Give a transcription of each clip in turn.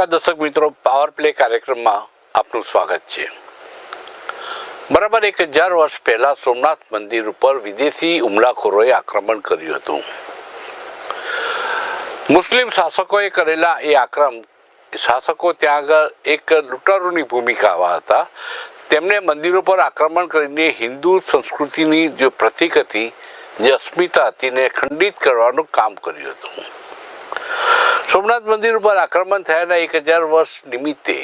નમસ્કાર દર્શક મિત્રો, પાવર પ્લે કાર્યક્રમમાં આપનું સ્વાગત છે। બરાબર 1000 વર્ષ પહેલા સોમનાથ મંદિર ઉપર વિદેશી હુમલાખોરોએ આક્રમણ કર્યું હતું। મુસ્લિમ શાસકોએ કરેલા એ શાસકો ત્યાં આગળ એક લૂંટારૂની ભૂમિકામાં હતા। તેમણે મંદિરો પર આક્રમણ કરીને હિન્દુ સંસ્કૃતિની જે પ્રતીક હતી, જે અસ્મિતા હતી, ને ખંડિત કરવાનું કામ કર્યું હતું। સોમનાથ મંદિર ઉપર આક્રમણ થયાના 1000 વર્ષ નિમિત્તે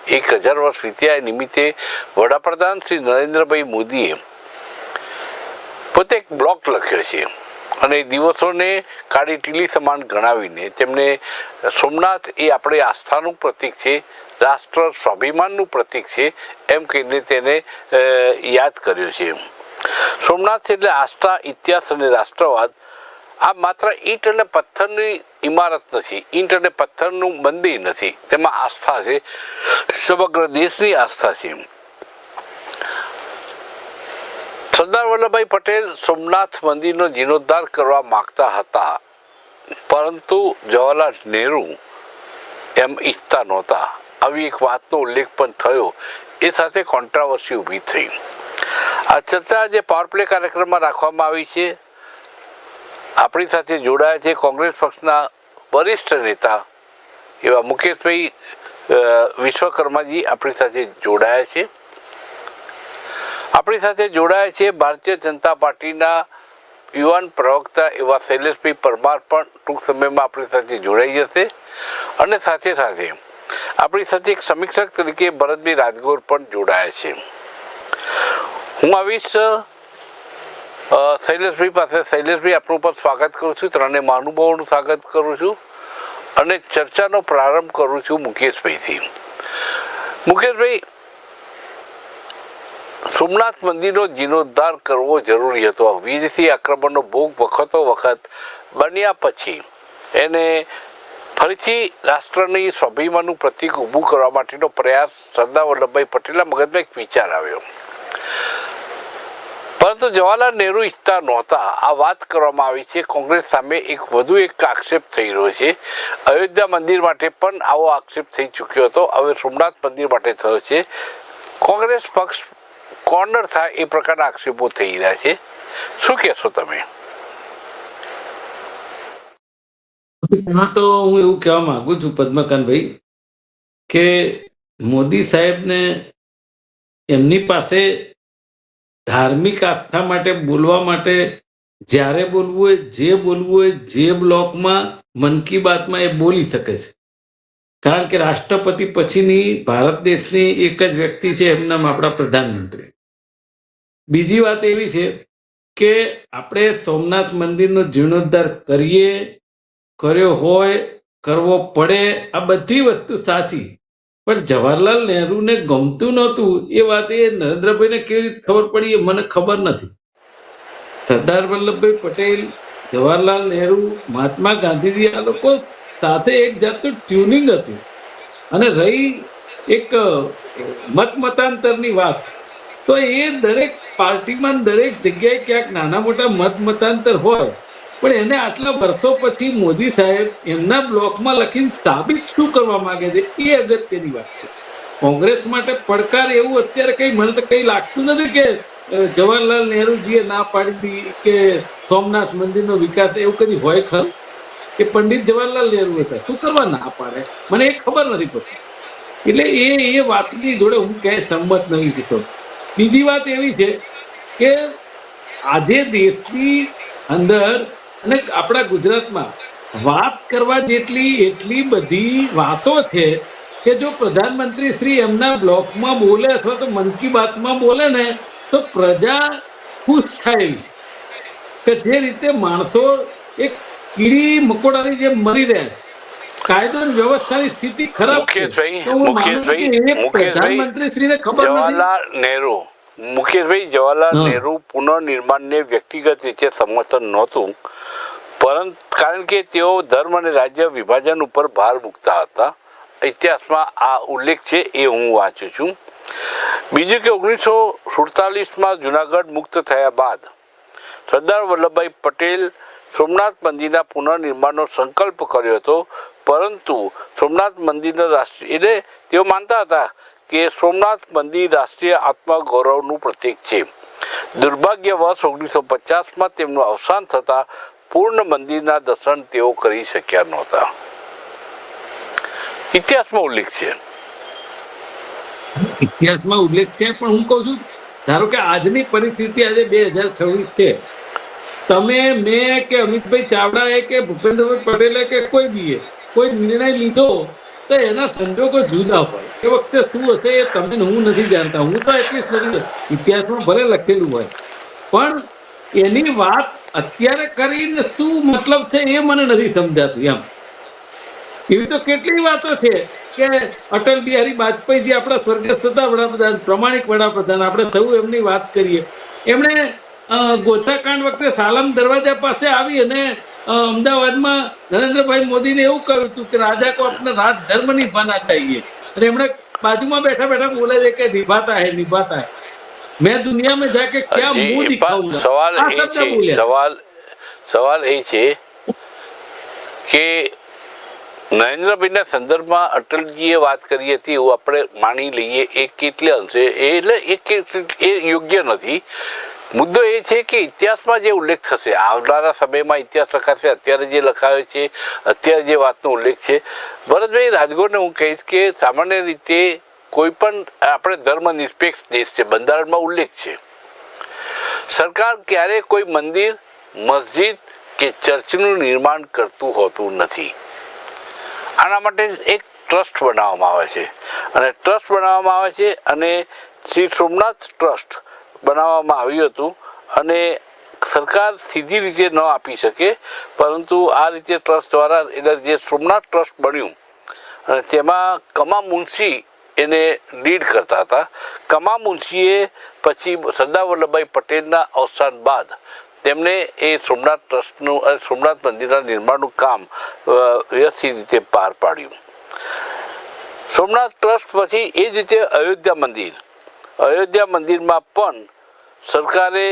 1000 વર્ષ વીત્યા નિમિત્તે વડાપ્રધાન શ્રી નરેન્દ્રભાઈ મોદીએ પોતે એક બ્લોગ લખ્યો છે અને દિવસોને કાળી ટીલી સમાન ગણાવીને તેમણે સોમનાથ એ આપણી આસ્થાનું પ્રતીક છે, રાષ્ટ્ર સ્વાભિમાનનું પ્રતીક છે એમ કહીને તેને યાદ કર્યો છે। સોમનાથ એટલે આસ્થા, ઇતિહાસ અને રાષ્ટ્રવાદ। આ માત્ર ઈંટ અને પથ્થરની ઇમારત નથી, ઈંટ અને પથ્થરનું મંદિર નથી, તેમાં આસ્થા છે, સમગ્ર દેશની આસ્થા છે। સરદાર વલ્લભભાઈ પટેલ સોમનાથ મંદિરનો જીર્ણોદ્ધાર કરવા માગતા હતા, પરંતુ જવાહરલાલ નહેરુ એમ ઈચ્છતા નહોતા। આવી એક વાતનો ઉલ્લેખ પણ થયો, એ સાથે કોન્ટ્રાવર્સી ઊભી થઈ। આ ચર્ચા જે પાવર પ્લે કાર્યક્રમમાં રાખવામાં આવી છે। આપણી સાથે જોડાયા છે કોંગ્રેસ પક્ષના વરિષ્ઠ નેતા એવા મુકેશભાઈ વિશ્વકર્માજી આપણી સાથે જોડાયા છે। આપણી સાથે જોડાયા છે ભારતીય જનતા પાર્ટીના યુવાન પ્રવક્તા એવા શૈલેષભાઈ પરમાર પણ ટૂંક સમયમાં આપણી સાથે જોડાઈ જશે, અને સાથે સાથે આપણી સાથે એક સમીક્ષક તરીકે ભરતભાઈ રાજગોર પણ જોડાયા છે। હું આવીશ શૈલેષભાઈ પાસે। શૈલેષભાઈ, આપનું પણ સ્વાગત કરું છું, ત્રણેય મહાનુભાવોનું સ્વાગત કરું છું અને ચર્ચાનો પ્રારંભ કરું છું મુકેશભાઈથી। મુકેશભાઈ, સોમનાથ મંદિરનો જીર્ણોદ્ધાર કરવો જરૂરી હતો। વિદેશી આક્રમણનો ભોગ વખતો વખત બન્યા પછી એને ફરીથી રાષ્ટ્રની સ્વાભિમાનનું પ્રતીક ઊભું કરવા માટેનો પ્રયાસ સરદાર વલ્લભભાઈ પટેલના મગજમાં એક વિચાર આવ્યો, પરંતુ જવાહરલાલ નહેરુ ઈચ્છતા નહોતા। આ વાત કરવામાં આવી છે। કોંગ્રેસ સામે વધુ એક આક્ષેપ થઈ રહ્યો છે। અયોધ્યા મંદિર માટે પણ આવો આક્ષેપ થઈ ચૂક્યો હતો, હવે સોમનાથ મંદિર માટે થયો છે। કોંગ્રેસ પક્ષ કોર્નર થાય એ પ્રકારના આક્ષેપો થઈ રહ્યા છે, શું કહેશો તમે? એમાં તો હું એવું કહેવા માંગુ છું પદ્મકાંતભાઈ કે મોદી સાહેબને એમની પાસે ધાર્મિક આસ્થા માટે બોલવા માટે જ્યારે બોલવું હોય, જે બોલવું હોય, જે બ્લોકમાં મન કી બાતમાં એ બોલી શકે છે, કારણ કે રાષ્ટ્રપતિ પછીની ભારત દેશની એક જ વ્યક્તિ છે, એમના આપણા પ્રધાનમંત્રી। બીજી વાત એવી છે કે આપણે સોમનાથ મંદિરનો જીર્ણોદ્ધાર કર્યો હોય, કરવો પડે, આ બધી વસ્તુ સાચી, પણ જવાહરલાલ નહેરુને ગમતું નહોતું એ વાત એ નરેન્દ્રભાઈને કેવી રીતે ખબર પડી એ મને ખબર નથી। સરદાર વલ્લભભાઈ પટેલ, જવાહરલાલ નહેરુ, મહાત્મા ગાંધીજી, આ લોકો સાથે એક જાતનું ટ્યુનિંગ હતું। અને રહી એક મતાંતરની વાત, તો એ દરેક પાર્ટીમાં દરેક જગ્યાએ ક્યાંક નાના મોટા મતાંતર હોય, પણ એને આટલા વર્ષો પછી મોદી સાહેબ એમના બ્લોકમાં લખીને સાબિત શું કરવા માંગે છે એ અગત્યની વાત છે। કોંગ્રેસ માટે પડકાર એવું અત્યારે કઈ મને તો કઈ લાગતું નથી કે જવાહરલાલ નહેરુજીએ ના પાડી હતી કે સોમનાથ મંદિરનો વિકાસ, એવું કદી હોય ખરું કે પંડિત જવાહરલાલ નહેરુ હતા? શું કરવા ના પાડે મને એ ખબર નથી પડતી। એટલે એ વાતની જોડે હું ક્યાંય સંમત નથી થતો। બીજી વાત એવી છે કે આજે દેશની અંદર અને આપણા ગુજરાતમાં વાત કરવા જેટલી એટલી બધી વાતો છે કે જો પ્રધાનમંત્રી શ્રી એમના બ્લોકમાં બોલે અથવા તો મન કી બાતમાં બોલે ને તો પ્રજા ખુશ થાય છે, કે જે રીતે માણસો એક કીડી મકોડાની જેમ મરી રહ્યા છે, કાયદો અને વ્યવસ્થાની સ્થિતિ ખરાબ છે, પ્રધાનમંત્રી શ્રીને ખબર નથી। જવાહરલાલ નહેરુ પુનઃનિર્માણને વ્યક્તિગત રીતે સમર્થન નહોતું, પરંતુ કારણ કે તેઓ ધર્મ અને રાજ્ય વિભાજન ઉપર ભાર મૂકતા હતા। ઇતિહાસમાં આ ઉલ્લેખ છે, એ હું વાંચું છું। બીજું કે 1947માં જુનાગઢ મુક્ત થયા બાદ સરદાર વલ્લભભાઈ પટેલ સોમનાથ મંદિરના પુનઃનિર્માણનો સંકલ્પ કર્યો હતો, પરંતુ સોમનાથ મંદિરના રાષ્ટ્રીય એટલે તેઓ માનતા હતા કે સોમનાથ મંદિર રાષ્ટ્રીય આત્મગૌરવનું પ્રતીક છે. દુર્ભાગ્યવશ 1950માં તેમનું અવસાન થતાં પૂર્ણ મંદિરના દર્શન તેઓ કરી શક્યા નહોતા. ઇતિહાસમાં ઉલ્લેખ છે. ઇતિહાસમાં ઉલ્લેખ છે, પણ હું કહું છું, ધારો કે આજની પરિસ્થિતિ આજે 2026 છે, તમે મેં કે અમિતભાઈ ચાવડાએ કે ભૂપેન્દ્રભાઈ પટેલે કે કોઈ બીએ કોઈ નિર્ણય લીધો તો એના સંજોગો જુદા હોય. એ વખતે શું હશે એ તમે હું નથી જાણતા. હું તો એટલીસ્ટ નથી, ઇતિહાસમાં ભલે લખેલું હોય, પણ એની વાત અત્યારે કરીને શું મતલબ છે એ મને નથી સમજાતું. એમ એવી તો કેટલી વાતો છે કે અટલ બિહારી વાજપેયીજી આપણા સ્વર્ગસ્થ હતા વડાપ્રધાન, પ્રમાણિક વડાપ્રધાન, આપણે સૌ એમની વાત કરીએ. એમણે ગોથાકાંડ વખતે સાલમ દરવાજા પાસે આવી અને અમદાવાદમાં નરેન્દ્રભાઈ મોદીને એવું કહ્યું હતું કે રાજા કો આપણે રાજ ધર્મ નિભાના ચાહીએ, અને એમણે બાજુમાં બેઠા બેઠા બોલે છે કે નિભાતા હે નિભાતા હે, મેં દુનિયા में जाके क्या मुंह दिखाऊंगा. સવાલ એ છે કે નરેન્દ્રભાઈના સંદર્ભમાં અટલજીએ વાત કરી હતી એવું આપણે માની લઈએ એ કેટલે અંશે એટલે એ યોગ્ય નથી. મુદ્દો એ છે કે ઇતિહાસમાં જે ઉલ્લેખ થશે, આવનારા સમયમાં ઇતિહાસ લખાશે, અત્યારે જે લખાયો છે, અત્યારે જે વાતનો ઉલ્લેખ છે, ભરતભાઈ રાજગોરને હું કહીશ કે સામાન્ય રીતે કોઈ પણ આપણે ધર્મ નિરપેક્ષ દેશ છે, બંધારણમાં ઉલ્લેખ છે, સરકાર ક્યારેય કોઈ મંદિર, મસ્જિદ કે ચર્ચનું નિર્માણ કરતું હોતું નથી. આના માટે એક ટ્રસ્ટ બનાવવામાં આવે છે અને શ્રી સોમનાથ ટ્રસ્ટ બનાવવામાં આવ્યું હતું અને સરકાર સીધી રીતે ન આપી શકે, પરંતુ આ રીતે ટ્રસ્ટ દ્વારા એટલે જે સોમનાથ ટ્રસ્ટ બન્યું અને તેમાં કમા મુનશી એને લીડ કરતા હતા. કમા મુનશીએ પછી સરદાર વલ્લભભાઈ પટેલના અવસાન બાદ તેમણે એ સોમનાથ ટ્રસ્ટનું અને સોમનાથ મંદિરના નિર્માણનું કામ વ્યવસ્થિત રીતે પાર પાડ્યું. સોમનાથ ટ્રસ્ટ પછી એ જ રીતે અયોધ્યા મંદિરમાં પણ સરકારે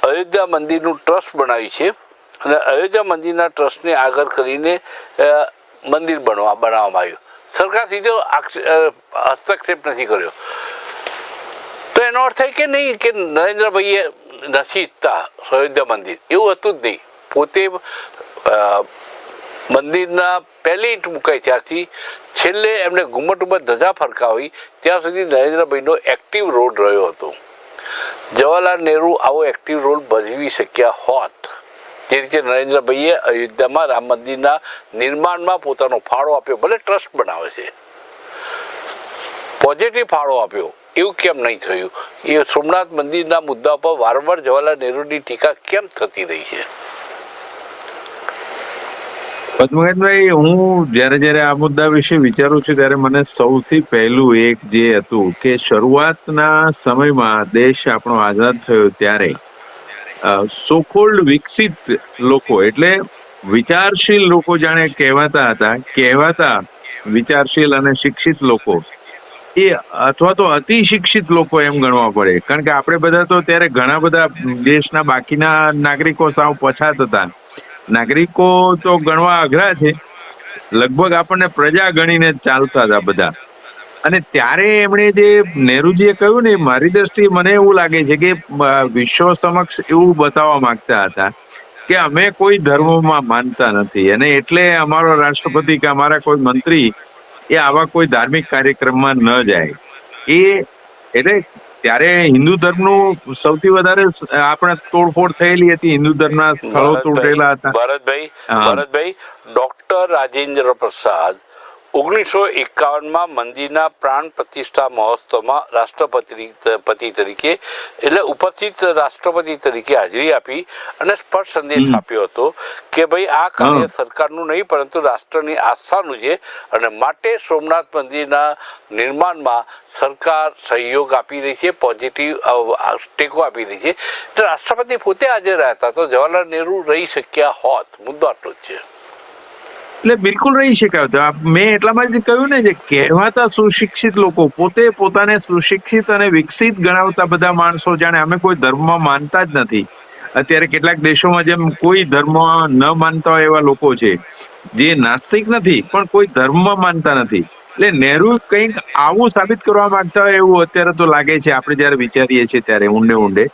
અયોધ્યા મંદિરનું ટ્રસ્ટ બનાવ્યું છે અને અયોધ્યા મંદિરના ટ્રસ્ટને આગળ કરીને મંદિર બનાવવામાં આવ્યું. સરકાર સીધો હસ્તક્ષેપ નથી કર્યો. તો એનો અર્થ થાય કે નહીં કે નરેન્દ્રભાઈએ નથી ઈચ્છતા અયોધ્યા મંદિર, એવું હતું જ નહીં. પોતે મંદિરના પહેલી ઈંટ મુકાઈ ત્યારથી છેલ્લે એમણે ઘુમ્મટ ઉપર ધજા ફરકાવી ત્યાં સુધી નરેન્દ્રભાઈનો એક્ટિવ રોલ રહ્યો હતો. જવાહરલાલ નહેરુ આવો એક્ટિવ રોલ ભજવી શક્યા હોત જે રીતે નરેન્દ્રભાઈએ અયોધ્યામાં રામ મંદિરના નિર્માણમાં પોતાનો ફાળો આપ્યો, ભલે ટ્રસ્ટ બનાવે છે, પોઝિટિવ ફાળો આપ્યો, એવું કેમ નહીં થયું? એ સોમનાથ મંદિરના મુદ્દા પર વારંવાર જવાહરલાલ નહેરુની ટીકા કેમ થતી રહી છે? પદ્મનાથભાઈ, હું જ્યારે આ મુદ્દા વિશે વિચારું છું ત્યારે મને સૌથી પહેલું એક જે હતું કે શરૂઆતના સમયમાં દેશ આપણો આઝાદ થયો ત્યારે સોકોલ્ડ વિકસિત લોકો એટલે વિચારશીલ લોકો જાણે કહેવાતા વિચારશીલ અને શિક્ષિત લોકો એ અથવા તો અતિ શિક્ષિત લોકો એમ ગણવા પડે, કારણ કે આપણે બધા તો ત્યારે ઘણા બધા દેશના બાકીના નાગરિકો સાવ પછાત હતા. નાગરિકો તો ગણવા અઘરા છે, લગભગ આપણને પ્રજા ગણીને ચાલતા હતા બધા. અને ત્યારે એમણે જે નહેરુજીએ કહ્યું ને, મારી દ્રષ્ટિએ મને એવું લાગે છે કે વિશ્વ સમક્ષ એવું બતાવવા માંગતા હતા કે અમે કોઈ ધર્મમાં માનતા નથી અને એટલે અમારો રાષ્ટ્રપતિ કે અમારા કોઈ મંત્રી એ આવા કોઈ ધાર્મિક કાર્યક્રમમાં ન જાય. એટલે ત્યારે હિન્દુ ધર્મનું સૌથી વધારે આપણે તોડફોડ થયેલી હતી, હિન્દુ ધર્મના સ્થળો તોડેલા હતા. ભરતભાઈ, ડોક્ટર રાજેન્દ્ર પ્રસાદ 1951માં મંદિરના પ્રાણ પ્રતિષ્ઠા મહોત્સવમાં રાષ્ટ્રપતિ તરીકે એટલે ઉપસ્થિત રાષ્ટ્રપતિ તરીકે હાજરી આપી અને સ્પષ્ટ સંદેશ આપ્યો હતો કે ભાઈ આ કાર્ય સરકારનું નહીં પરંતુ રાષ્ટ્રની આસ્થાનું છે અને માટે સોમનાથ મંદિરના નિર્માણમાં સરકાર સહયોગ આપી રહી છે, પોઝિટિવ ટેકો આપી રહી છે. તો રાષ્ટ્રપતિ પોતે હાજર રહ્યા હતા તો જવાહરલાલ નહેરુ રહી શક્યા હોત, મુદ્દો આટલો જ છે. એટલે બિલકુલ રહી શકાય. મેં એટલામાં જ કહ્યું ને, જે કહેવાતા સુશિક્ષિત લોકો પોતે પોતાને સુશિક્ષિત અને વિકસિત ગણાવતા બધા માણસો જાણે અમે કોઈ ધર્મમાં માનતા જ નથી. અત્યારે કેટલાક દેશોમાં જેમ કોઈ ધર્મ ન માનતા હોય એવા લોકો છે, જે નાસ્તિક નથી પણ કોઈ ધર્મમાં માનતા નથી. એટલે નહેરુ કંઈક આવું સાબિત કરવા માંગતા હોય એવું અત્યારે તો લાગે છે, આપણે જયારે વિચારીએ છીએ ત્યારે ઊંડે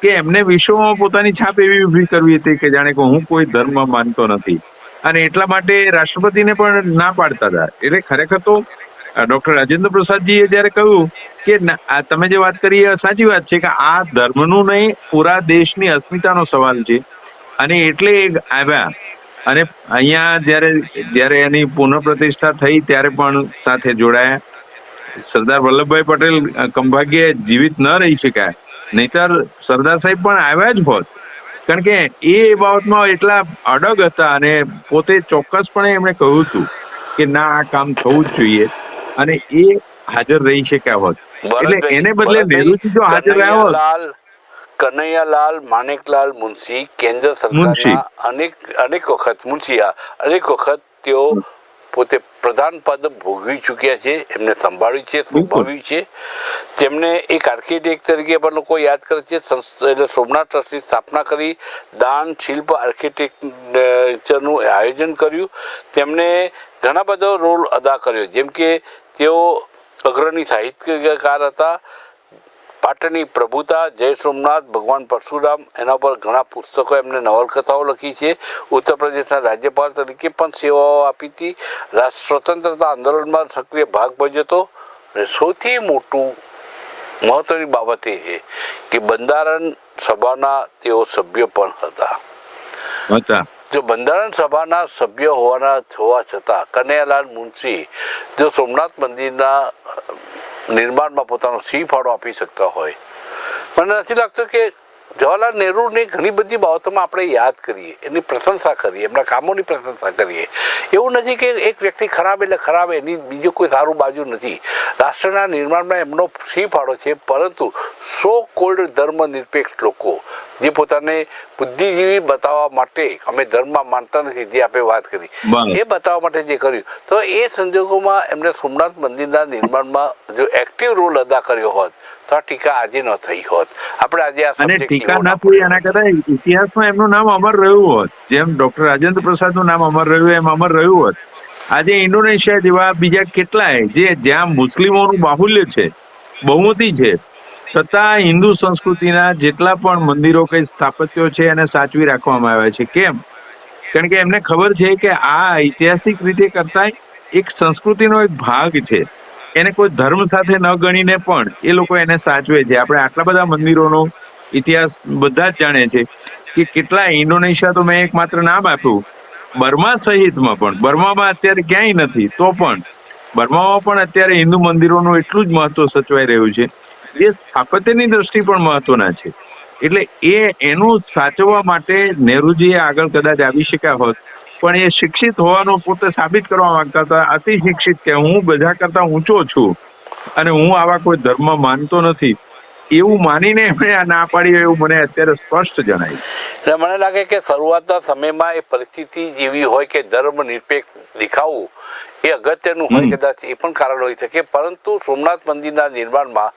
કે એમને વિશ્વમાં પોતાની છાપ એવી ઉભી કરવી હતી કે જાણે કે હું કોઈ ધર્મ માનતો નથી, અને એટલા માટે રાષ્ટ્રપતિને પણ ના પાડતા હતા. એટલે ખરેખર તો ડોક્ટર રાજેન્દ્ર પ્રસાદજીએ જયારે કહ્યું કે આ તમે જે વાત કરી એ સાચી વાત છે કે આ ધર્મનું નહીં, પૂરા દેશની અસ્મિતાનો સવાલ છે, અને એટલે આવ્યા. અને અહીંયા જયારે એની પુનઃપ્રતિષ્ઠા થઈ ત્યારે પણ સાથે જોડાયા. સરદાર વલ્લભભાઈ પટેલ કંભાગ્યે જીવિત ન રહી શક્યા, નહીતર સરદાર સાહેબ પણ આવ્યા જ હોત, કારણ કે એ બાબતમાં એટલા અડગ હતા અને પોતે ચોક્કસપણે એમણે કહ્યું હતું કે ના, આ કામ થવું જ જોઈએ, અને એ હાજર રહી શક્યા હોત. એટલે એને બદલે નહેરુજી જો હાજર રહ્યા હોત. કનૈયાલાલ માણેકલાલ મુનશી કેન્દ્ર સરકારના અનેક વખત તેઓ પોતે પ્રધાન પદ ભોગવી ચૂક્યા છે, એમને સંભાળ્યું છે, સંભાવ્યું છે. તેમને એક આર્કિટેક્ટ તરીકે પણ લોકો યાદ કરે છે. એટલે સોમનાથ ટ્રસ્ટની સ્થાપના કરી, દાન શિલ્પ આર્કિટેક્ચરનું આયોજન કર્યું. તેમણે ઘણા બધો રોલ અદા કર્યો, જેમ કે તેઓ અગ્રણી સાહિત્યકાર હતા. પાટણની પ્રભુતા, જય સોમનાથ, ભગવાન પરશુરામ, એના પર ઘણા પુસ્તકો, એમને નવલકથાઓ લખી છે. ઉત્તર પ્રદેશના રાજ્યપાલ તરીકે પણ સેવાઓ આપી હતી. સ્વતંત્રતા આંદોલનમાં સક્રિય ભાગ ભજવ્યો હતો. અને સૌથી મહત્વની બાબત એ છે કે બંધારણ સભાના તેઓ સભ્ય પણ હતા. જો બંધારણ સભાના સભ્ય હોવા છતાં કનૈયાલાલ મુનશી જો સોમનાથ મંદિરના નિર્માણમાં પોતાનો સિંહ ફાળો આપી શકતા હોય, મને નથી લાગતું કે જવાહરલાલ નહેરુની ઘણી બધી બાબતોમાં આપણે યાદ કરીએ, એની પ્રશંસા કરીએ, એમના કામોની પ્રશંસા કરીએ. એવું નથી કે એક વ્યક્તિ ખરાબ એટલે ખરાબ, એની બીજો કોઈ સારું બાજુ નથી. રાષ્ટ્રના નિર્માણમાં એમનો સિંહ ફાળો છે, પરંતુ સો કોલ્ડ ધર્મ નિરપેક્ષ લોકો જે પોતાને બુદ્ધિજીવી બતાવવા માટે, અમે ધર્મમાં માનતા નથી, જે આપણે વાત કરી, એ બતાવવા માટે જે કર્યું, તો એ સંજોગોમાં એમણે સોમનાથ મંદિરના નિર્માણમાં જો એક્ટિવ રોલ અદા કર્યો હોત તો આ ટીકા આજે ન થઈ હોત. આપણે આજે આ ટીકા ના થઈ, એના કરતા ઇતિહાસમાં એમનું નામ અમર રહ્યું હોત. જેમ ડોક્ટર રાજેન્દ્ર પ્રસાદનું નામ અમર રહ્યું, એમ અમર રહ્યું હોત. આજે ઇન્ડોનેશિયા જેવા બીજા કેટલાય જ્યાં મુસ્લિમોનું બાહુલ્ય છે, બહુમતી છે, છતાં હિન્દુ સંસ્કૃતિના જેટલા પણ મંદિરો કઈ સ્થાપત્યો છે એને સાચવી રાખવામાં આવ્યા છે. કેમ? કારણ કે એમને ખબર છે કે આ ઐતિહાસિક રીતે કરતા એક સંસ્કૃતિનો એક ભાગ છે. એને કોઈ ધર્મ સાથે ન ગણીને પણ એ લોકો એને સાચવે છે. આપણે આટલા બધા મંદિરોનો ઇતિહાસ બધા જ જાણે છે કે કેટલા ઇન્ડોનેશિયા તો મેં એક માત્ર નામ આપ્યું, બર્મા સહિતમાં પણ, બર્મામાં અત્યારે ક્યાંય નથી તો પણ બર્મામાં પણ અત્યારે હિન્દુ મંદિરોનું એટલું જ મહત્વ સચવાઈ રહ્યું છે, જે સ્થાપત્યની દ્રષ્ટિ પણ મહત્વના છે. એટલે એનું સાચવવા માટે નહેરુજીએ આગળ કદાચ આવી શક્યા હોત, પણ એ શિક્ષિત હોવાનું પોતે સાબિત કરવા માંગતા હતા, અતિ શિક્ષિત, કે હું બધા કરતા ઊંચો છું અને હું આવા કોઈ ધર્મ માનતો નથી, એવું માનીને એમણે આ ના પાડી, એવું મને અત્યારે સ્પષ્ટ જણાય. એટલે મને લાગે કે શરૂઆતના સમયમાં એ પરિસ્થિતિ જેવી હોય કે ધર્મ નિરપેક્ષ દેખાવું એ અગત્યનું હોય, કદાચ એ પણ કારણ હોઈ શકે. પરંતુ સોમનાથ મંદિરના નિર્માણમાં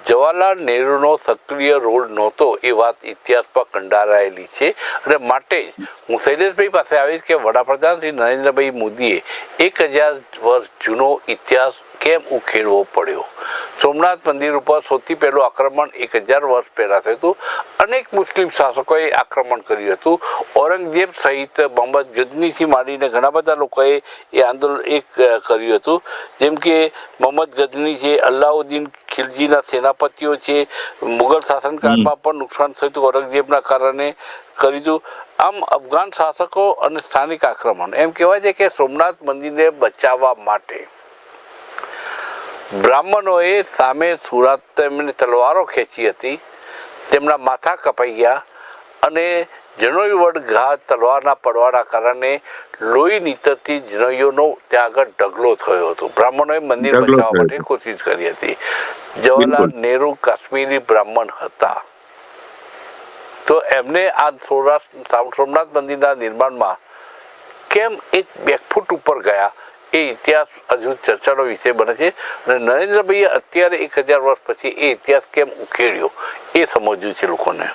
જવાહરલાલ નહેરુનો સક્રિય રોલ નહોતો, એ વાત ઇતિહાસમાં કંડારાયેલી છે. અને માટે જ હું શૈલેષભાઈ પાસે આવીશ કે વડાપ્રધાન શ્રી નરેન્દ્રભાઈ મોદીએ 1000 વર્ષ જૂનો ઇતિહાસ કેમ ઉખેડવો પડ્યો? સોમનાથ મંદિર ઉપર સૌથી પહેલું આક્રમણ 1000 વર્ષ પહેલાં થયું હતું. અનેક મુસ્લિમ શાસકોએ આક્રમણ કર્યું હતું. ઔરંગઝેબ સહિત મોહમ્મદ ગઝનીથી માંડીને ઘણા બધા લોકોએ એ આંદોલન કર્યું હતું. જેમ કે મોહમ્મદ ગઝની છે, અલ્લાઉદ્દીન ખિલજીના સેનાપતિઓ છે, મુગલ શાસનકાળમાં પણ નુકસાન થયું હતું ઔરંગઝેબના કારણે કર્યું હતું. આમ અફઘાન શાસકો અને સ્થાનિક આક્રમણ, એમ કહેવાય છે કે સોમનાથ મંદિરને બચાવવા માટે બ્રાહ્મણોએ સામે સુરત તેમને તલવારો ખેંચી હતી, તેમના માથા કપાઈ ગયા અને જનોઈ વડ ઘા તલવારના પડવાના કારણે લોહી નીતરતી જનોઈઓનો ત્યાં આગળ ઢગલો થયો હતો. બ્રાહ્મણોએ મંદિર બચાવવા માટે કોશિશ કરી હતી. જવાહરલાલ નહેરુ કાશ્મીરી બ્રાહ્મણ હતા, તો એમને આ સોમનાથ મંદિરના નિર્માણમાં કેમ એક બેકફૂટ ઉપર ગયા, એ ઇતિહાસ હજુ ચર્ચાનો વિષય બને છે. અને નરેન્દ્રભાઈએ અત્યારે 1000 વર્ષ પછી એ ઇતિહાસ કેમ ઉકેળ્યો એ સમજવું છે લોકોને.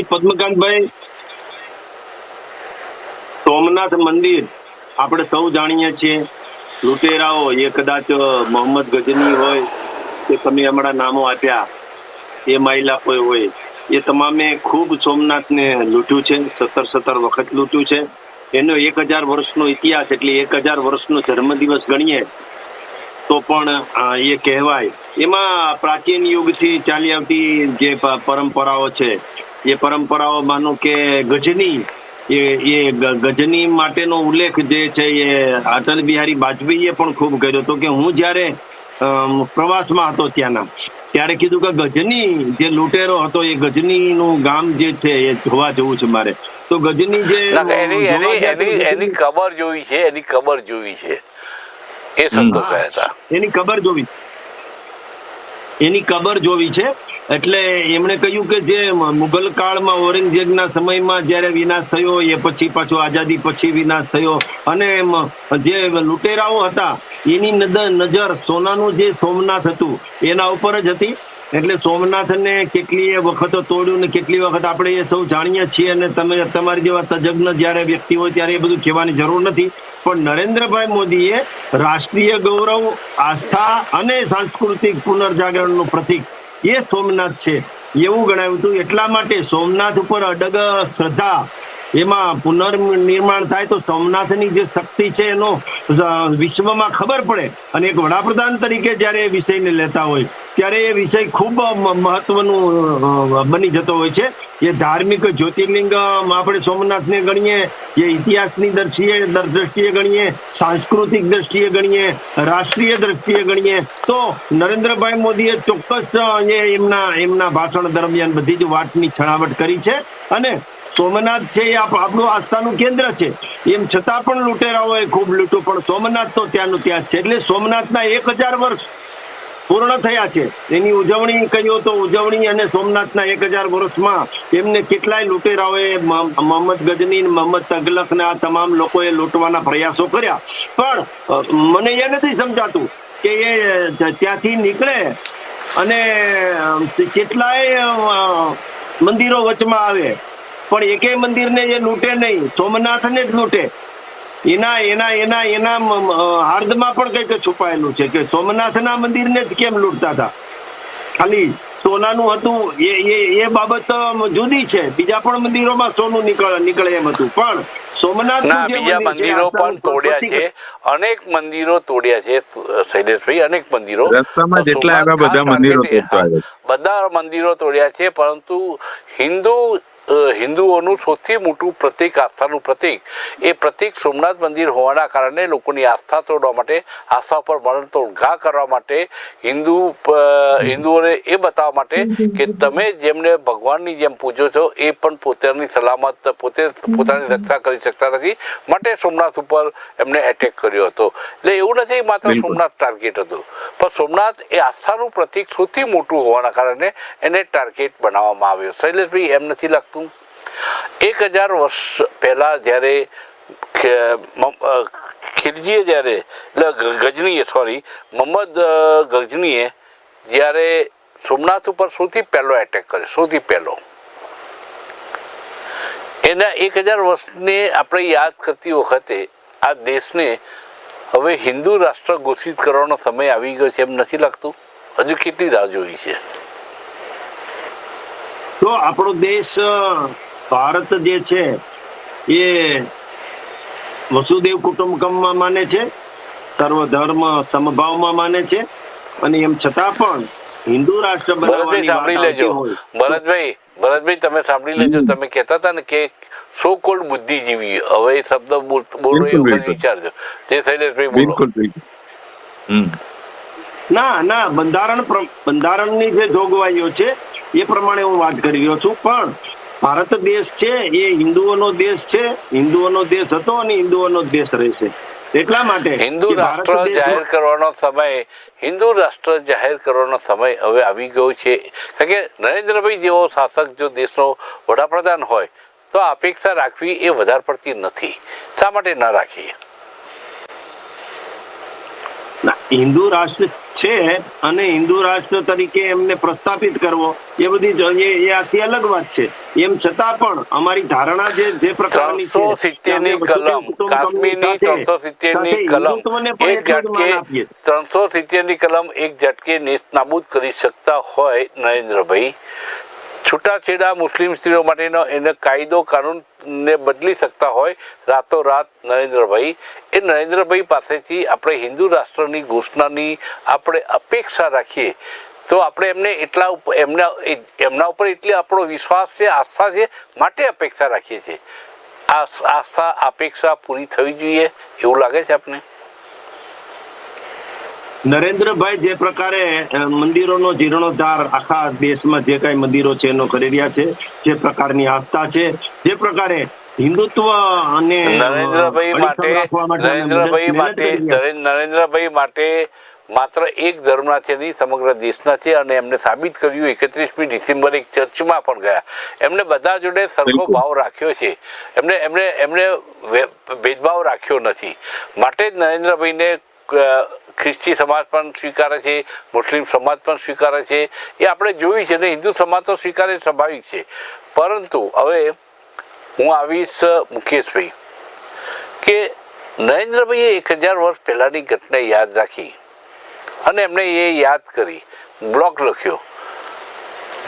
પદ્મકાંતભાઈ, સોમનાથ મંદિર આપણે સૌ જાણીએ છીએ. લૂંટેરાઓ એ કદાચ મોહમ્મદ ગજની હોય કે તમે હમણાં નામો આપ્યા એ માયલા કોઈ હોય, એ તમામે ખૂબ સોમનાથને લૂંટ્યું છે. 17 વખત લૂંટ્યું છે. એનો 1000 વર્ષનો ઇતિહાસ, એટલે 1000 વર્ષનો જન્મદિવસ ગણીએ તો પણ એ કહેવાય. એમાં પ્રાચીન યુગથી ચાલી આવતી જે પરંપરાઓ છે, એ પરંપરાઓ માનો કે ગજની, એ ગજની માટેનો ઉલ્લેખ જે છે એ અટલ બિહારી વાજપેયીએ પણ ખૂબ કર્યો હતો. કે હું જ્યારે પ્રવાસમાં હતો ત્યાંના, ત્યારે કીધું કે ગજની જે લૂંટેરો હતો એ ગજનીનું ગામ જે છે એ જોવા જવું છે મારે. તો ગજની જે એની કબર જોઈ છે, એની કબર જોઈ છે, એ શબ્દો કહ્યા હતા. એની કબર જોવી છે. એટલે એમણે કહ્યું કે જે મુગલ કાળમાં ઔરંગઝેબના સમયમાં જ્યારે વિનાશ થયો, એ પછી પાછો આઝાદી પછી વિનાશ થયો, અને જે લૂંટેરાઓ હતા એની નજર સોનાનું જે સોમનાથ હતું એના ઉપર જ હતી. એટલે સોમનાથને કેટલી વખત તોડ્યું ને કેટલી વખત આપણે એ સૌ જાણીએ છીએ. અને તમે તમારી જેવા તજજ્ઞ જ્યારે વ્યક્તિ હોય ત્યારે એ બધું કહેવાની જરૂર નથી. પણ નરેન્દ્રભાઈ મોદીએ રાષ્ટ્રીય ગૌરવ, આસ્થા અને સાંસ્કૃતિક પુનર્જાગરણનું પ્રતીક એ સોમનાથ છે એવું ગણાવ્યું હતું. એટલા માટે સોમનાથ ઉપર અડગ શ્રદ્ધા, એમાં પુનર્નિર્માણ થાય તો સોમનાથની જે શક્તિ છે એનો વિશ્વમાં ખબર પડે. અને એક વડાપ્રધાન તરીકે જ્યારે એ વિષયને લેતા હોય ત્યારે એ વિષય ખૂબ મહત્વનું બની જતો હોય છે. એ ધાર્મિક જ્યોતિર્લિંગ આપણે સોમનાથને ગણીએ, એ ઇતિહાસની દ્રષ્ટિએ ગણીએ, સાંસ્કૃતિક દ્રષ્ટિએ ગણીએ, રાષ્ટ્રીય દ્રષ્ટિએ ગણીએ, તો નરેન્દ્રભાઈ મોદીએ ચોક્કસ એમના ભાષણ દરમિયાન બધી જ વાતની છણાવટ કરી છે. અને સોમનાથ છે એ આપણું આસ્થાનું કેન્દ્ર છે. એમ છતાં પણ લૂંટેરાઓએ ખૂબ લૂંટ્યું, પણ સોમનાથ તો ત્યાંનું ત્યાં જ છે. એટલે સોમનાથના 1000 વર્ષ પૂર્ણ થયા છે. એની ઉજવણી કહ્યું તો ઉજવણી, અને સોમનાથના 1000 વર્ષમાં એમને કેટલાય લૂંટેરાઓએ મોહમ્મદ ગજની, મોહમ્મદ તગલક ને આ તમામ લોકોએ લૂંટવાના પ્રયાસો કર્યા. પણ મને એ નથી સમજાતું કે એ ત્યાંથી નીકળે અને કેટલાય મંદિરો વચમાં આવે પણ એકેય મંદિરને એ લૂંટે નહીં, સોમનાથને જ લૂંટે. એના હાર્દમાં પણ કંઈક છુપાયેલું છે કે સોમનાથના મંદિરને જ કેમ લૂંટતા હતા. ખાલી સોનાનું હતું એ બાબત જુદી છે. બીજા પણ મંદિરોમાં સોનું નીકળે એમ હતું, પણ સોમનાથના બીજા મંદિરો પણ તોડ્યા છે. અનેક મંદિરો તોડ્યા છે શૈલેષભાઈ, અનેક મંદિરો. રસ્તામાં જેટલા આવ્યા બધા મંદિરો તોડ્યા છે. પરંતુ હિન્દુઓનું સૌથી મોટું પ્રતીક, આસ્થાનું પ્રતીક, એ પ્રતીક સોમનાથ મંદિર હોવાના કારણે લોકોની આસ્થા તોડવા માટે, આસ્થા પર મરણતોડ ઘા કરવા માટે, હિન્દુઓને એ બતાવવા માટે કે તમે જેમને ભગવાનની જેમ પૂજો છો એ પણ પોતાની સલામત, પોતાની રક્ષા કરી શકતા નથી, માટે સોમનાથ ઉપર એમને એટેક કર્યો હતો. એટલે એવું નથી માત્ર સોમનાથ ટાર્ગેટ હતું, પણ સોમનાથ એ આસ્થાનું પ્રતીક સૌથી મોટું હોવાના કારણે એને ટાર્ગેટ બનાવવામાં આવ્યો. શૈલેષભાઈ, એમ નથી લાગતું 1000 વર્ષ પહેલા જ્યારે ખિલજીએ મોહમ્મદ ગજનીએ જ્યારે સોમનાથ ઉપર સૌથી પહેલો એટેક કર્યો, સૌથી પહેલો, એના 1000 વર્ષને આપણે યાદ કરતી વખતે આ દેશને હવે હિન્દુ રાષ્ટ્ર ઘોષિત કરવાનો સમય આવી ગયો છે એમ નથી લાગતું? હજુ કેટલી રાહ જોઈ છે? તો આપણો દેશ ભારત જે છે એ વસુદેવ કુટુંબકમમાં માને છે, સર્વધર્મ સમભાવમાં માને છે, અને એમ છતાં પણ હિન્દુ રાષ્ટ્ર બનાવવાની સાંભળી લેજો ભરતભાઈ, તમે સાંભળી લેજો. તમે કહેતા હતા ને કે સો કોલ્ડ બુદ્ધિજીવી, હવે એ શબ્દ બોલો એ વખત વિચારજો. જે શૈલેષભાઈ બોલો. ના, બંધારણની જે જોગવાઈઓ છે એ પ્રમાણે હું વાત કરી રહ્યો છું. પણ ભારત દેશ છે એ હિન્દુઓનો દેશ છે, હિન્દુઓનો દેશ હતો અને હિન્દુઓનો દેશ રહેશે. એટલા માટે હિન્દુ રાષ્ટ્ર જાહેર કરવાનો સમય હવે આવી ગયો છે. કારણ કે નરેન્દ્રભાઈ જેવો શાસક જો દેશનો વડાપ્રધાન હોય તો અપેક્ષા રાખવી એ વધારે પડતી નથી. શા માટે ન રાખીએ? હિન્દુ રાષ્ટ્ર છે અને હિન્દુ રાષ્ટ્ર તરીકે એમને પ્રસ્થાપિત કરવો એ બધી એ આખી અલગ વાત છે. એમ છતાં પણ અમારી ધારણા જે પ્રકારની છે 370 કલમ કાશ્મીરની 370 કલમ એક ઝટકે 370 કલમ એક ઝટકે નેસ્ત નાબૂદ કરી શકતા હોય નરેન્દ્રભાઈ, છૂટાછેડા મુસ્લિમ સ્ત્રીઓ માટેનો એને કાયદો કાનૂન ને બદલી શકતા હોય રાતોરાત નરેન્દ્રભાઈ, એ નરેન્દ્રભાઈ પાસેથી આપણે હિન્દુ રાષ્ટ્રની ઘોષણાની આપણે અપેક્ષા રાખીએ તો આપણે એમને એમના ઉપર એટલી આપણો વિશ્વાસ છે, આસ્થા છે, માટે અપેક્ષા રાખીએ છીએ. આ આસ્થા અપેક્ષા પૂરી થવી જોઈએ એવું લાગે છે આપને? નરેન્દ્રભાઈ જે પ્રકારે મંદિરોનો જીર્ણોદ્ધાર આખા દેશમાં જે કઈ મંદિરો છે એનો કરી રહ્યા છે, જે પ્રકારની આસ્થા છે, જે પ્રકારે હિન્દુત્વ અને નરેન્દ્રભાઈ માટે માત્ર એક ધર્મના છે નહીં, સમગ્ર દેશના છે. અને એમને સાબિત કર્યું 31મી ડિસેમ્બરે એક ચર્ચમાં પણ ગયા. એમને બધા જોડે સરખો ભાવ રાખ્યો છે, એમને ભેદભાવ રાખ્યો નથી. માટે જ નરેન્દ્રભાઈને ખ્રિસ્તી સમાજ પણ સ્વીકારે છે, મુસ્લિમ સમાજ પણ સ્વીકારે છે. એ આપણે જોયું છે ને, હિન્દુ સમાજ તો સ્વીકારે સ્વાભાવિક છે. પરંતુ હવે હું આવીશ મુકેશભાઈ કે નરેન્દ્રભાઈએ 1000 વર્ષ પહેલાંની ઘટના યાદ રાખી અને એમને એ યાદ કરી, બ્લોક લખ્યો.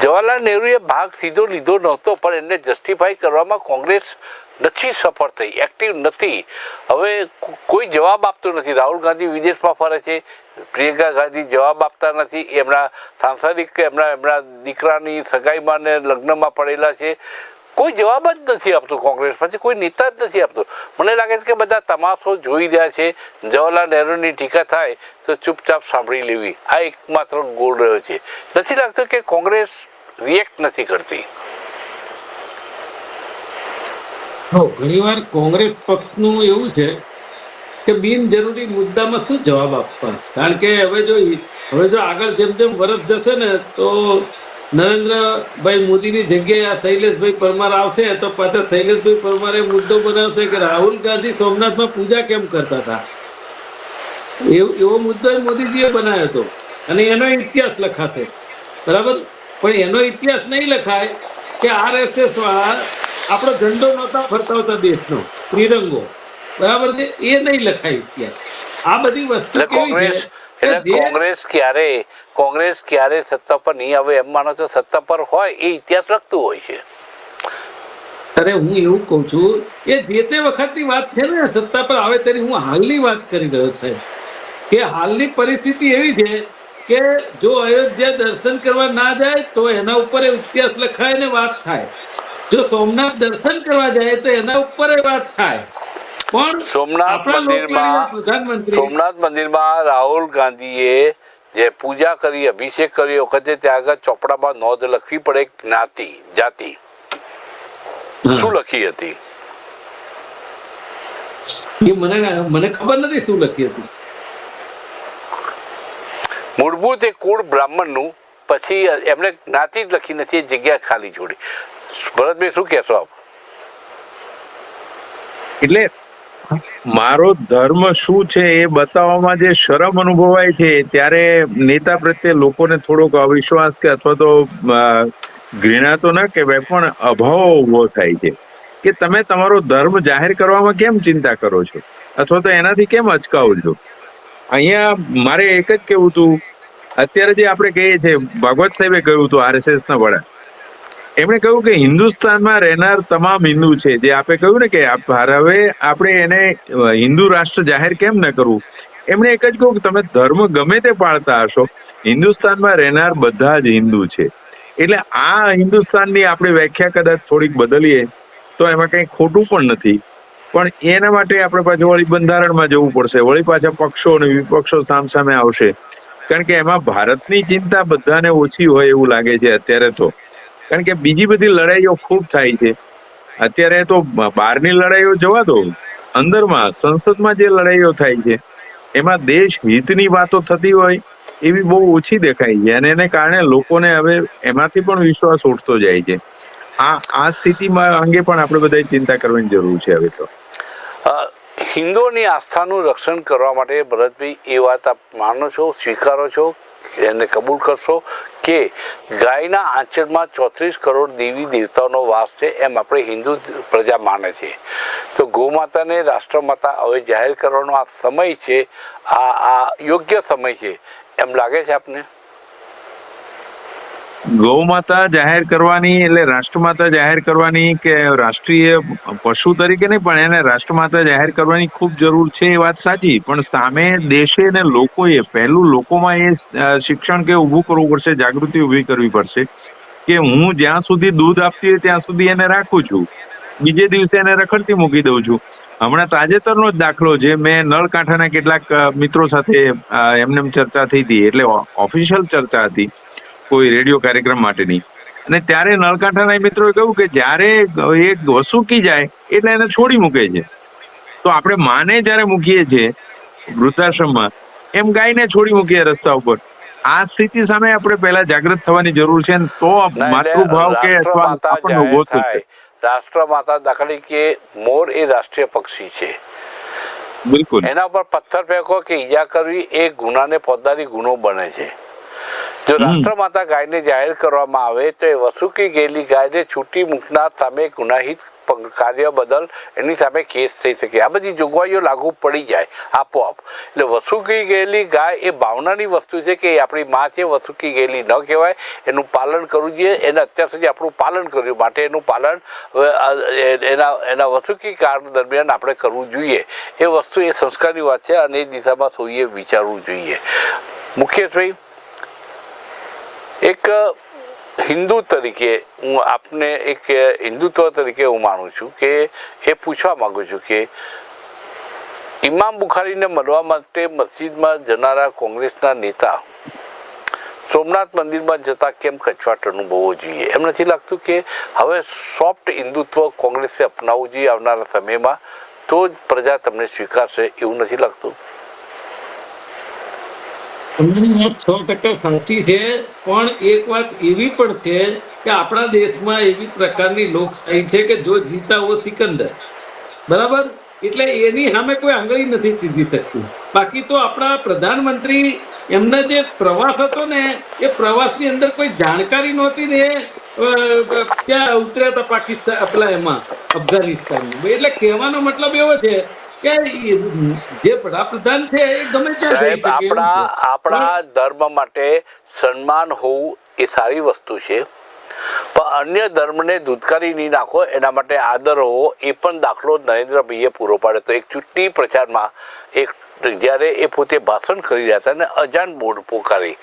જવાહરલાલ નહેરુએ ભાગ સીધો લીધો નહોતો, પણ એને જસ્ટિફાઈ કરવામાં કોંગ્રેસ નથી સફળ થઈ, એક્ટિવ નથી. હવે કોઈ જવાબ આપતો નથી. રાહુલ ગાંધી વિદેશમાં ફરે છે, પ્રિયંકા ગાંધી જવાબ આપતા નથી. એમના સાંસારિક એમના દીકરાની સગાઈમાં ને લગ્નમાં પડેલા છે. કોઈ જવાબ જ નથી આપતો કોંગ્રેસમાંથી, કોઈ નેતા જ નથી આપતો. મને લાગે છે કે બધા તમાશો જોઈ રહ્યા છે. જવાહરલાલ નહેરુની ટીકા થાય તો ચૂપચાપ સાંભળી લેવી, આ એકમાત્ર ગોલ રહ્યો છે. નથી લાગતું કે કોંગ્રેસ રિએક્ટ નથી કરતી? ઘણીવાર કોંગ્રેસ પક્ષનું એવું છે કે બિનજરૂરી મુદ્દામાં શું જવાબ આપવા. કારણ કે હવે જો આગળ જેમ જેમ વર્ષ જશે ને તો નરેન્દ્રભાઈ મોદીની જગ્યાએ આ શૈલેષભાઈ પરમાર આવશે તો પાછા શૈલેષભાઈ પરમારે મુદ્દો બનાવશે કે રાહુલ ગાંધી સોમનાથમાં પૂજા કેમ કરતા હતા. એવો મુદ્દો મોદીજીએ બનાવ્યો હતો અને એનો ઇતિહાસ લખાશે, બરાબર. પણ એનો ઇતિહાસ નહીં લખાય કે RSS વાળા આપણો ઝંડો નહોતા ફરકાવતા દેશનો, ત્રિરંગો, બરાબર છે, એ નહીં લખાય ઇતિહાસ. આ બધી વસ્તુ કોંગ્રેસ ક્યારે સત્તા પર નહીં આવે એમ માનો છો? સત્તા પર હોય એ ઇતિહાસ લખતું હોય છે. અરે હું એવું કઉ છું, એ જે તે વખતની વાત છે ને, સત્તા પર આવે તેની હું હાલની વાત કરી રહ્યો છું કે હાલની પરિસ્થિતિ એવી છે કે જો અયોધ્યા દર્શન કરવા ના જાય તો એના ઉપર ઇતિહાસ લખાય ને વાત થાય. જો સોમનાથ દર્શન કરવા જાય તો એના ઉપર વાત થાય. પણ સોમનાથ મંદિરમાં રાહુલ ગાંધીએ જે પૂજા કરી, અભિષેક કર્યો વખતે ત્યાં આગળ ચોપડામાં નોંધ લખવી પડે, જ્ઞાતિ જાતિ. શું લખી હતી? મને ખબર નથી શું લખી હતી. મૂળભૂત એ કુળ બ્રાહ્મણનું, પછી એમણે જ્ઞાતિ જ લખી નથી, એ જગ્યા ખાલી છોડી. ભરતભાઈ શું કહેશો આપ? એટલે મારો ધર્મ શું છે એ બતાવવામાં જે શરમ અનુભવાય છે ત્યારે નેતા પ્રત્યે લોકોને થોડોક અવિશ્વાસ કે અથવા તો ઘૃણા તો ના કહેવાય પણ અભાવ ઉભો થાય છે કે તમે તમારો ધર્મ જાહેર કરવામાં કેમ ચિંતા કરો છો અથવા તો એનાથી કેમ અચકાવો છો. અહીંયા મારે એક જ કહેવું હતું, અત્યારે જે આપણે કહીએ છીએ, ભાગવત સાહેબે કહ્યું હતું, RSS ના વડા, એમણે કહ્યું કે હિન્દુસ્તાનમાં રહેનાર તમામ હિન્દુ છે, જે આપે કહ્યું ને કે હવે આપણે એને હિન્દુ રાષ્ટ્ર જાહેર કેમ ન કરવું. એમણે એક જ કહ્યું કે તમે ધર્મ ગમે તે પાળતા હશો, હિન્દુસ્તાનમાં રહેનાર બધા જ હિન્દુ છે. એટલે આ હિન્દુસ્તાનની આપણે વ્યાખ્યા કદાચ થોડીક બદલીએ તો એમાં કંઈ ખોટું પણ નથી. પણ એના માટે આપણે પાછું વળી બંધારણમાં જવું પડશે, વળી પાછા પક્ષો અને વિપક્ષો સામસામે આવશે. કારણ કે એમાં ભારતની ચિંતા બધાને ઓછી હોય એવું લાગે છે અત્યારે તો. કારણ કે બીજી બધી લડાઈઓ ખૂબ થાય છે અત્યારે તો. બહારની લડાઈઓ જવા દો, અંદરમાં સંસદમાં જે લડાઈઓ થાય છે એમાં દેશ હિતની વાતો થતી હોય એવી બહુ ઓછી દેખાય છે અને એને કારણે લોકોને હવે એમાંથી પણ વિશ્વાસ ઉઠતો જાય છે. આ સ્થિતિમાં અંગે પણ આપણે બધાએ ચિંતા કરવાની જરૂર છે હવે તો. હિન્દુઓની આસ્થાનું રક્ષણ કરવા માટે ભરતભાઈ એ વાત આપ માનો છો, સ્વીકારો છો, એને કબૂલ કરશો કે ગાયના આંચળમાં 34 કરોડ દેવી દેવતાઓનો વાસ છે એમ આપણે હિન્દુ પ્રજા માને છે, તો ગૌમાતાને રાષ્ટ્રમાતા હવે જાહેર કરવાનો આ સમય છે, આ યોગ્ય સમય છે એમ લાગે છે આપને? ગૌમાતા જાહેર કરવાની એટલે રાષ્ટ્રમાતા જાહેર કરવાની કે રાષ્ટ્રીય પશુ તરીકે નહીં, પણ એને રાષ્ટ્રમાતા જાહેર કરવાની ખૂબ જરૂર છે, એ વાત સાચી. પણ સામે દેશે ને લોકોએ પહેલું લોકોમાં એ શિક્ષણ કે ઊભું કરવું પડશે, જાગૃતિ ઊભી કરવી પડશે કે હું જ્યાં સુધી દૂધ આપતી હોય ત્યાં સુધી એને રાખું છું, બીજે દિવસે એને રખડતી મૂકી દઉં છું. હમણાં તાજેતરનો જ દાખલો છે, મેં નળકાંઠાના કેટલાક મિત્રો સાથે એમને ચર્ચા થઈ હતી, એટલે ઓફિશિયલ ચર્ચા હતી કોઈ રેડિયો કાર્યક્રમ માટેની, અને ત્યારે નળકાંઠાના મિત્રોએ કહ્યું કે જ્યારે એક વસુકી જાય એટલે એને છોડી મૂકે છે. તો આપણે માને જયારે મૂકીએ છીએ વૃદ્ધાશ્રમમાં, એમ ગાયને છોડી મૂકીએ રસ્તા ઉપર. આ સ્થિતિ સામે આપણે પહેલા જાગૃત થવાની જરૂર છે, તો માતૃભાવ કે આપણને ઉભો થશે. રાષ્ટ્રમાતા દાખલા કે મોર એ રાષ્ટ્રીય પક્ષી છે, બિલકુલ એના ઉપર પથ્થર ફેંકો કે ઈજા કરવી એ ગુનાને ફોજદારી ગુનો બને છે. જો રાષ્ટ્રમાતા ગાયને જાહેર કરવામાં આવે તો એ વસુકી ગયેલી ગાયને છૂટી મૂકનાર સામે ગુનાહિત કાર્ય બદલ એની સામે કેસ થઈ શકે. આ બધી જોગવાઈઓ લાગુ પડી જાય આપોઆપ. એટલે વસુકી ગયેલી ગાય એ ભાવનાની વસ્તુ છે કે એ આપણી માં છે, વસુકી ગયેલી ન કહેવાય, એનું પાલન કરવું જોઈએ. એને અત્યાર સુધી આપણું પાલન કર્યું માટે એનું પાલન એના વસુકી કાળ દરમિયાન આપણે કરવું જોઈએ. એ વસ્તુ એ સંસ્કારની વાત છે અને એ દિશામાં સૌએ વિચારવું જોઈએ. મુકેશભાઈ, એક હિન્દુ તરીકે હું આપને એક હિન્દુત્વ તરીકે હું માનું છું કે એ પૂછવા માગું છું કે ઇમામ બુખારીને મળવા માટે મસ્જિદમાં જનારા કોંગ્રેસના નેતા સોમનાથ મંદિરમાં જતા કેમ કચવાટ અનુભવવો જોઈએ? એમ નથી લાગતું કે હવે સોફ્ટ હિન્દુત્વ કોંગ્રેસે અપનાવવું જોઈએ આવનારા સમયમાં, તો જ પ્રજા તમને સ્વીકારશે, એવું નથી લાગતું? તમારી વાત 100% સાચી છે, પણ એક વાત એવી પણ છે કે આપણા દેશમાં એવી પ્રકારની લોકશાહી છે કે જો જીતા હો સિકંદર, બરાબર? એટલે એની સામે કોઈ આંગળી નથી સીધી શકતું. બાકી તો આપણા પ્રધાનમંત્રી એમનો જે પ્રવાસ હતો ને, એ પ્રવાસની અંદર કોઈ જાણકારી નહોતી ને ત્યાં ઉતર્યા હતા પાકિસ્તાન પેલા એમાં અફઘાનિસ્તાનમાં. એટલે કહેવાનો મતલબ એવો છે કે જે વડાપ્રધાન છે એ ગમે સાહેબ, આપણા ધર્મ માટે સન્માન હોવું એ સારી વસ્તુ છે, પણ અન્ય ધર્મને ધૂતકારી નહીં નાખો, એના માટે આદર હોવો એ પણ દાખલો નરેન્દ્રભાઈએ પૂરો પાડ્યો. તો એક ચૂંટણી પ્રચારમાં જ્યારે એ પોતે ભાષણ કરી રહ્યા હતા ને અજાણ બોર્ડ પોકારી,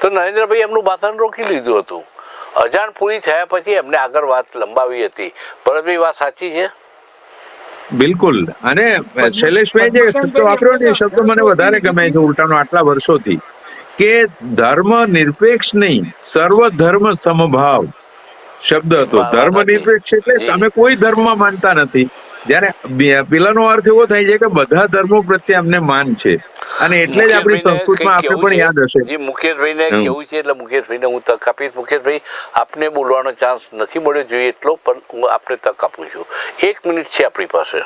તો નરેન્દ્રભાઈ એમનું ભાષણ રોકી લીધું હતું. અજાણ પૂરી થયા પછી એમને આગળ વાત લંબાવી હતી. ભરતભાઈ, વાત સાચી છે? બિલકુલ. અને શૈલેષભાઈ જે શબ્દ વાપર્યો ને એ શબ્દ મને વધારે ગમે છે ઉલટાનો આટલા વર્ષોથી, કે ધર્મ નિરપેક્ષ નહીં, સર્વ ધર્મ સમભાવ શબ્દ હતો. ધર્મ નિરપેક્ષ એટલે તમે કોઈ ધર્મમાં માનતા નથી, જ્યારે પેલાનો અર્થ એવો થાય છે કે બધા ધર્મો પ્રત્યે અમને માન છે, અને એટલે જ આપણી સંસ્કૃતિમાં આપણે પણ યાદ હશે. જી, મુકેશભાઈને કેવું છે એટલે મુકેશભાઈને હું તક આપીશ. મુકેશભાઈ, આપને બોલવાનો ચાન્સ નથી મળ્યો જોઈએ એટલો, પણ હું આપને તક આપું છું. 1 મિનિટ છે આપણી પાસે.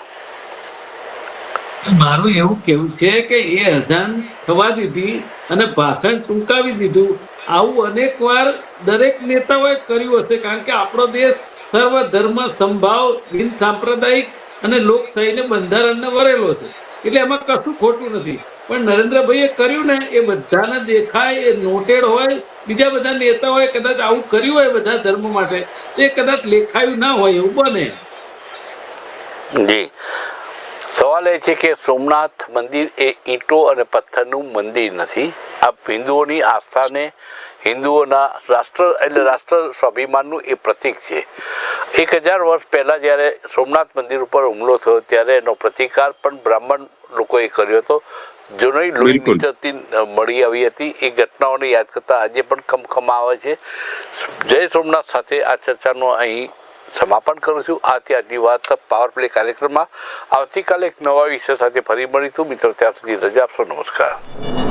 મારું એવું કેવું છે કે એ અજાન થવા દીધી અને ભાષણ ટૂંકાવી દીધું. આવું અનેક વાર દરેક નેતાઓએ કર્યું હશે, કારણ કે આપણો દેશ સર્વ ધર્મ સંભાવ, બિન સાંપ્રદાયિક અને લોકશાહીને બંધારણને વરેલો છે, એટલે એમાં કશું ખોટું નથી. પણ નરેન્દ્રભાઈએ કર્યું ને એ બધાને દેખાય, એ નોટેડ હોય. બીજા બધા નેતાઓએ કદાચ આવું કર્યું હોય બધા ધર્મ માટે, એ કદાચ લેખાયું ના હોય, એવું બને. જી, સવાલ એ છે કે સોમનાથ મંદિર એ ઈંટો અને પથ્થરનું મંદિર નથી. આ હિન્દુઓની આસ્થાને, હિન્દુઓના રાષ્ટ્ર સ્વાભિમાનનું એ પ્રતીક છે. 1000 વર્ષ પહેલા જ્યારે સોમનાથ મંદિર ઉપર હુમલો થયો ત્યારે એનો પ્રતિકાર પણ બ્રાહ્મણ લોકોએ કર્યો હતો. જૂની લોહી મળી આવી હતી. એ ઘટનાઓને યાદ કરતા આજે પણ ખમખમા આવે છે. જય સોમનાથ સાથે આ ચર્ચાનો અહીં સમાપન કરું છું. આજની વાત પાવર પ્લે કાર્યક્રમમાં આવતીકાલે એક નવા વિષય સાથે ફરી મળીશું. મિત્રો, ત્યાં સુધી રજા આપશો. નમસ્કાર.